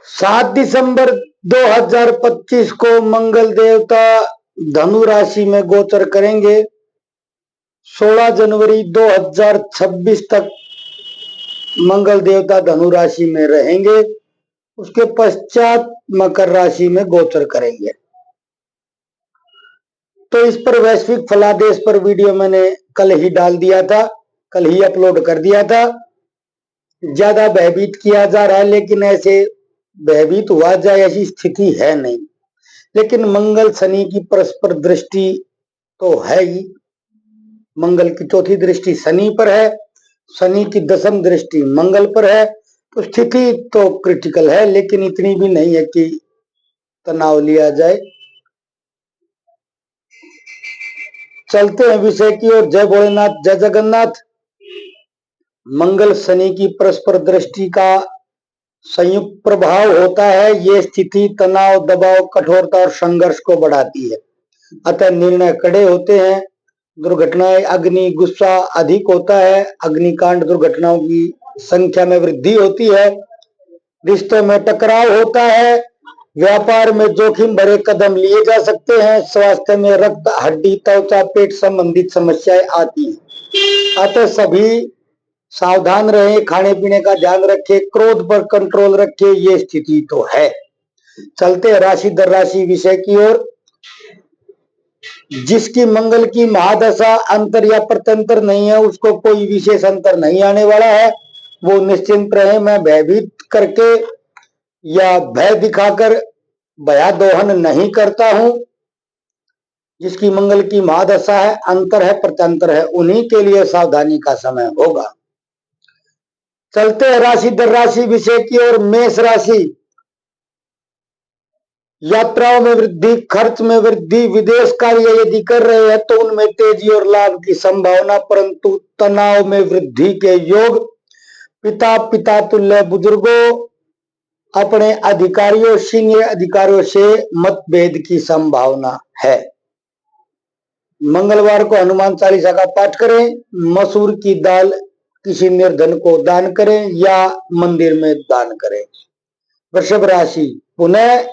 7 दिसंबर 2025 को मंगल देवता धनु राशि में गोचर करेंगे। 16 जनवरी 2026 तक मंगल देवता धनु राशि में रहेंगे। उसके पश्चात मकर राशि में गोचर करेंगे। तो इस पर वैश्विक फलादेश पर वीडियो मैंने कल ही डाल दिया था, कल ही अपलोड कर दिया था। ज्यादा भयभीत किया जा रहा है, लेकिन ऐसे भयभीत हुआ जाए ऐसी स्थिति है नहीं। लेकिन मंगल शनि की परस्पर दृष्टि तो है ही। मंगल की चौथी दृष्टि शनि पर है, शनि की दशम दृष्टि मंगल पर है। तो स्थिति तो क्रिटिकल है, लेकिन इतनी भी नहीं है कि तनाव लिया जाए। चलते हैं विषय की ओर। जय भोलेनाथ, जय जगन्नाथ। मंगल शनि की परस्पर दृष्टि का संयुक्त प्रभाव होता है। ये स्थिति तनाव, दबाव, कठोरता और संघर्ष को बढ़ाती है। अतः निर्णय कड़े होते हैं। दुर्घटनाएं, अग्नि, गुस्सा अधिक होता है। अग्निकांड दुर्घटनाओं की संख्या में वृद्धि होती है। रिश्तों में टकराव होता है। व्यापार में जोखिम भरे कदम लिए जा सकते हैं। स्वास्थ्य में रक्त, हड्डी, त्वचा, पेट संबंधित समस्याएं आती हैं। अतः सभी सावधान रहें, खाने पीने का ध्यान रखें, क्रोध पर कंट्रोल रखें। ये स्थिति तो है। चलते हैं राशि दर राशि विषय की ओर। जिसकी मंगल की महादशा अंतर या प्रत्यंतर नहीं है, उसको कोई विशेष अंतर नहीं आने वाला है। वो निश्चिंत रहे। मैं भयभीत करके या भय दिखाकर भयादोहन नहीं करता हूं। जिसकी मंगल की महादशा है, अंतर है, प्रत्यंतर है, उन्हीं के लिए सावधानी का समय होगा। चलते हैं राशि दर राशि विषय की ओर। मेष राशि, यात्राओं में वृद्धि, खर्च में वृद्धि। विदेश कार्य यदि कर रहे हैं तो उनमें तेजी और लाभ की संभावना, परंतु तनाव में वृद्धि के योग। पिता तुल्य बुजुर्गों, अपने अधिकारियों, सीनियर अधिकारियों से मतभेद की संभावना है। मंगलवार को हनुमान चालीसा का पाठ करें। मसूर की दाल किसी निर्धन को दान करें या मंदिर में दान करें। वृषभ राशि, पुनः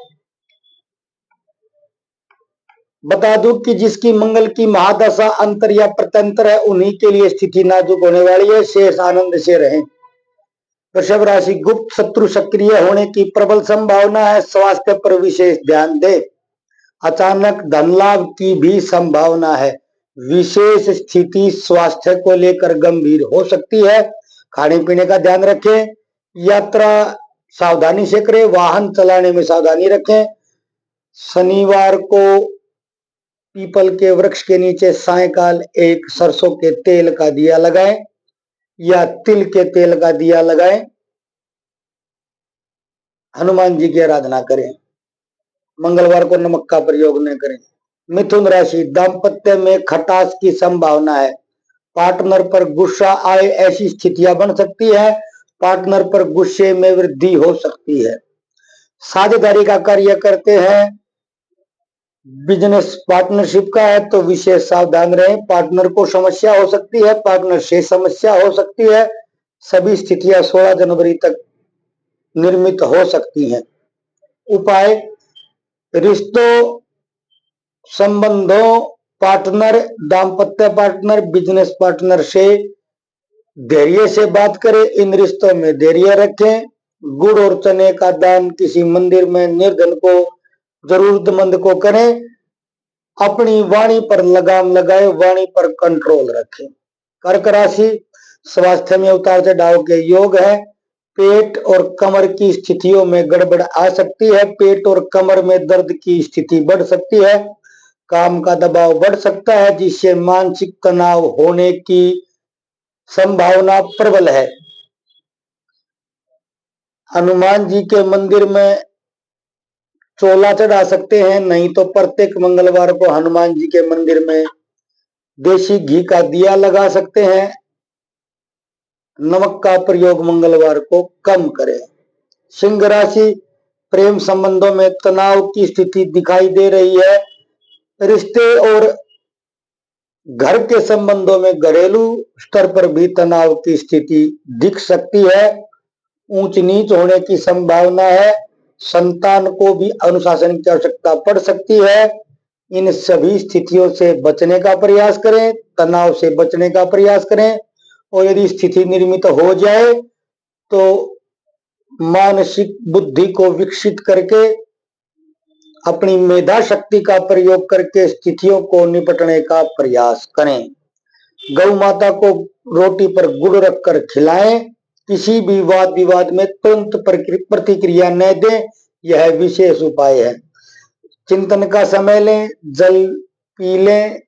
बता दूं कि जिसकी मंगल की महादशा अंतर या प्रत्यंतर है, उन्हीं के लिए स्थिति नाजुक होने वाली है। शेष आनंद से रहें। वृषभ राशि, गुप्त शत्रु सक्रिय होने की प्रबल संभावना है। स्वास्थ्य पर विशेष ध्यान दें। अचानक धन लाभ की भी संभावना है। विशेष स्थिति स्वास्थ्य को लेकर गंभीर हो सकती है। खाने पीने का ध्यान रखें। यात्रा सावधानी से करें। वाहन चलाने में सावधानी रखें। शनिवार को पीपल के वृक्ष के नीचे सायंकाल एक सरसों के तेल का दिया लगाएं या तिल के तेल का दिया लगाएं। हनुमान जी की आराधना करें। मंगलवार को नमक का प्रयोग न करें। मिथुन राशि, दाम्पत्य में खटास की संभावना है। पार्टनर पर गुस्सा आए ऐसी स्थितियां बन सकती है। पार्टनर पर गुस्से में वृद्धि हो सकती है। साझेदारी का कार्य करते हैं, बिजनेस पार्टनरशिप का है तो विशेष सावधान रहें। पार्टनर को समस्या हो सकती है, पार्टनर से समस्या हो सकती है। सभी स्थितियां 16 जनवरी तक निर्मित हो सकती हैं। उपाय, रिश्तों, संबंधों, पार्टनर, दाम्पत्य पार्टनर, बिजनेस पार्टनर से धैर्य से बात करें। इन रिश्तों में धैर्य रखें। गुड़ और चने का दान किसी मंदिर में निर्धन को, जरूरतमंद को करें। अपनी वाणी पर लगाम लगाए, वाणी पर कंट्रोल रखें। कर्क राशि, स्वास्थ्य में उतार चढ़ाव के योग है। पेट और कमर की स्थितियों में गड़बड़ आ सकती है। पेट और कमर में दर्द की स्थिति बढ़ सकती है। काम का दबाव बढ़ सकता है, जिससे मानसिक तनाव होने की संभावना प्रबल है। हनुमान जी के मंदिर में चोला चढ़ा सकते हैं, नहीं तो प्रत्येक मंगलवार को हनुमान जी के मंदिर में देसी घी का दिया लगा सकते हैं। नमक का प्रयोग मंगलवार को कम करें। सिंह राशि, प्रेम संबंधों में तनाव की स्थिति दिखाई दे रही है। रिश्ते और घर के संबंधों में घरेलू स्तर पर भी तनाव की स्थिति दिख सकती है। ऊंच नीच होने की संभावना है। संतान को भी अनुशासन की आवश्यकता पड़ सकती है। इन सभी स्थितियों से बचने का प्रयास करें, तनाव से बचने का प्रयास करें, और यदि स्थिति निर्मित हो जाए तो मानसिक बुद्धि को विकसित करके अपनी मेधा शक्ति का प्रयोग करके स्थितियों को निपटने का प्रयास करें। गौ माता को रोटी पर गुड़ रखकर खिलाएं। किसी भी वाद विवाद में तुरंत प्रतिक्रिया न दें, यह विशेष उपाय है। चिंतन का समय लें, जल पी लें,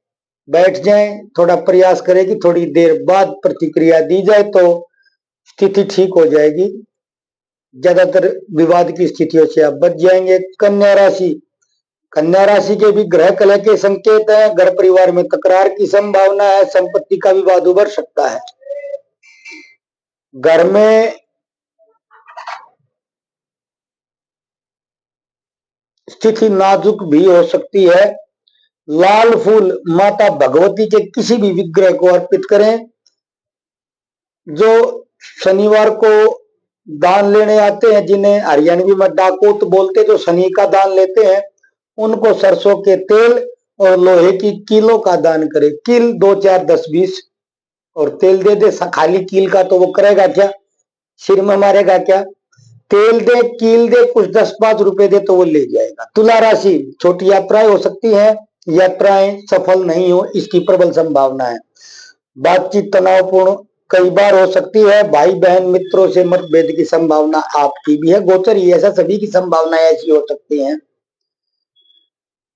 बैठ जाएं, थोड़ा प्रयास करें कि थोड़ी देर बाद प्रतिक्रिया दी जाए तो स्थिति ठीक हो जाएगी। ज्यादातर विवाद की स्थितियों से आप बच जाएंगे। कन्या राशि, कन्या राशि के भी ग्रह कलह के संकेत है। घर परिवार में तकरार की संभावना है। संपत्ति का विवाद उभर सकता है। घर में स्थिति नाजुक भी हो सकती है। लाल फूल माता भगवती के किसी भी विग्रह को अर्पित करें। जो शनिवार को दान लेने आते हैं, जिन्हें हरियाणवी में डाकोत बोलते, जो शनि का दान लेते हैं, उनको सरसों के तेल और लोहे की कीलों का दान करें। कील 2, 4, 10, 20 और तेल दे दे। खाली कील का तो वो करेगा क्या, सिर में मारेगा क्या। तेल दे, कील दे, कुछ 10-5 रुपए दे तो वो ले जाएगा। तुला राशि, छोटी यात्राएं हो सकती हैं। यात्राएं सफल नहीं हो, इसकी प्रबल संभावना है। बातचीत तनावपूर्ण कई बार हो सकती है। भाई बहन मित्रों से मतभेद की संभावना आपकी भी है। गोचर ही ऐसा, सभी की संभावनाएं ऐसी हो सकती हैं।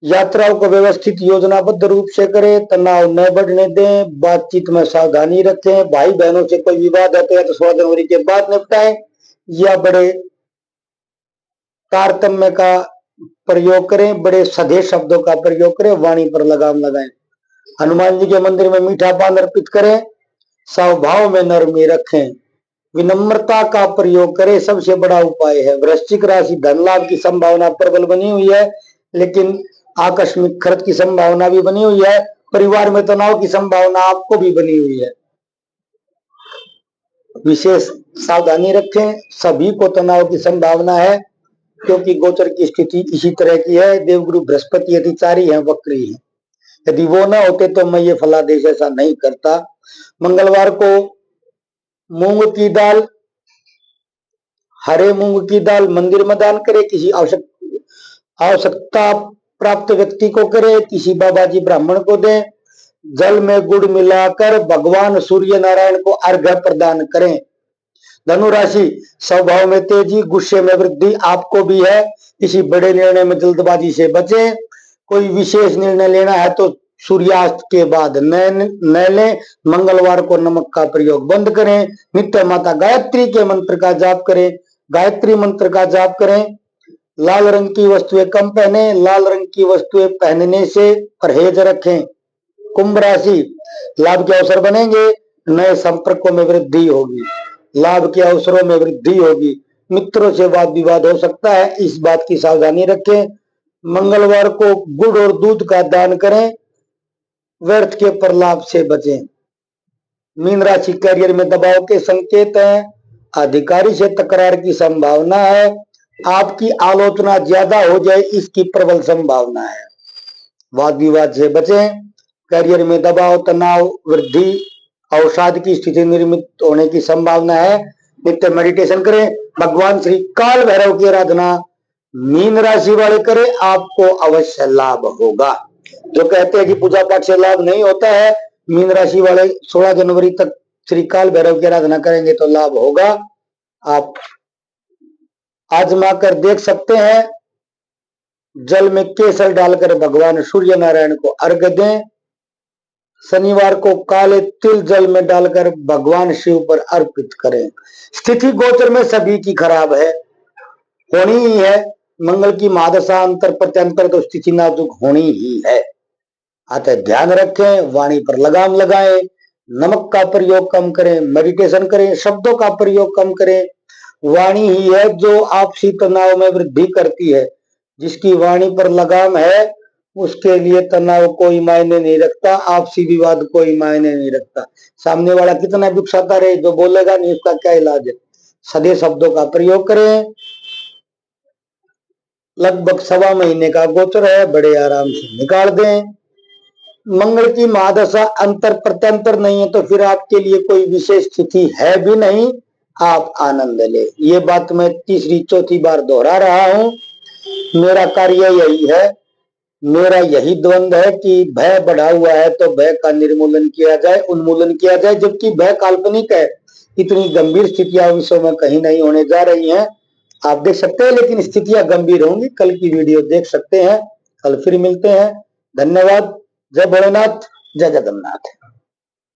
यात्राओं को व्यवस्थित योजनाबद्ध रूप से करें। तनाव न बढ़ने दें। बातचीत में सावधानी रखें। भाई बहनों से कोई विवाद है तो 16 जनवरी के बाद निपटाएं, या बड़े तारतम्य का प्रयोग करें, बड़े सधे शब्दों का प्रयोग करें, वाणी पर लगाम लगाएं। हनुमान जी के मंदिर में मीठा पान अर्पित करें। स्वभाव में नरमी रखें। विनम्रता का प्रयोग करें, सबसे बड़ा उपाय है। वृश्चिक राशि, धन लाभ की संभावना प्रबल बनी हुई है, लेकिन आकस्मिक खर्च की संभावना भी बनी हुई है। परिवार में तनाव की संभावना आपको भी बनी हुई है। विशेष सावधानी रखें। सभी को तनाव की संभावना है, क्योंकि गोचर की स्थिति इसी तरह की है। देवगुरु बृहस्पति अतिचारी है, वक्री है। यदि वो ना होते तो मैं ये फलादेश ऐसा नहीं करता। मंगलवार को मूंग की दाल, हरे मूंग की दाल मंदिर में दान करें। किसी आवश्यकता प्राप्त व्यक्ति को करें। किसी बाबा जी ब्राह्मण को दें। जल में गुड़ मिलाकर भगवान सूर्य नारायण को अर्घ्य प्रदान करें। धनुराशि, स्वभाव में तेजी, गुस्से में वृद्धि आपको भी है। किसी बड़े निर्णय में जल्दबाजी से बचें। कोई विशेष निर्णय लेना है तो सूर्यास्त के बाद न लें। मंगलवार को नमक का प्रयोग बंद करें। नित्य माता गायत्री के मंत्र का जाप करें। गायत्री मंत्र का जाप करें। लाल रंग की वस्तुएं कम पहने। लाल रंग की वस्तुएं पहनने से परहेज रखें। कुंभ राशि, लाभ के अवसर बनेंगे। नए संपर्कों में वृद्धि होगी। लाभ के अवसरों में वृद्धि होगी। मित्रों से वाद विवाद हो सकता है, इस बात की सावधानी रखें। मंगलवार को गुड़ और दूध का दान करें। व्यर्थ के प्रलाप से बचें। मीन राशि, करियर में दबाव के संकेत हैं। अधिकारी से तकरार की संभावना है। आपकी आलोचना ज्यादा हो जाए, इसकी प्रबल संभावना है। वाद विवाद से बचें। करियर में दबाव, तनाव, वृद्धि, अवसाद की स्थिति निर्मित होने की संभावना है। नित्य मेडिटेशन करें। भगवान श्री काल भैरव की आराधना मीन राशि वाले करें, आपको अवश्य लाभ होगा। जो कहते हैं कि पूजा पाठ से लाभ नहीं होता है, मीन राशि वाले 16 जनवरी तक श्री काल भैरव की आराधना करेंगे तो लाभ होगा। आप आजमा कर देख सकते हैं। जल में केसर डालकर भगवान सूर्य नारायण को अर्घ्य दें। शनिवार को काले तिल जल में डालकर भगवान शिव पर अर्पित करें। स्थिति गोचर में सभी की खराब है, होनी ही है। मंगल की महादशा अंतर प्रत्यंतर तो स्थिति नाजुक होनी ही है। अतः ध्यान रखें, वाणी पर लगाम लगाएं, नमक का प्रयोग कम करें, मेडिटेशन करें, शब्दों का प्रयोग कम करें। वाणी ही है जो आपसी तनाव में वृद्धि करती है। जिसकी वाणी पर लगाम है उसके लिए तनाव कोई मायने नहीं रखता, आपसी विवाद कोई मायने नहीं रखता। सामने वाला कितना भी उकसाता रहे, जो बोलेगा नहीं उसका क्या इलाज है। सदे शब्दों का प्रयोग करें। लगभग 1.25 महीने का गोचर है, बड़े आराम से निकाल दें। मंगल की महादशा अंतर प्रत्यंतर नहीं है तो फिर आपके लिए कोई विशेष तिथि है भी नहीं, आप आनंद ले। ये बात मैं तीसरी चौथी बार दोहरा रहा हूं। मेरा कार्य यही है, मेरा यही द्वंद है कि भय बढ़ा हुआ है तो भय का निर्मूलन किया जाए, उन्मूलन किया जाए, जबकि भय काल्पनिक है। इतनी गंभीर स्थितियां विश्व में कहीं नहीं होने जा रही हैं, आप देख सकते हैं, लेकिन स्थितियां गंभीर होंगी। कल की वीडियो देख सकते हैं। कल फिर मिलते हैं। धन्यवाद। जय भोलेनाथ, जय जगन्नाथ।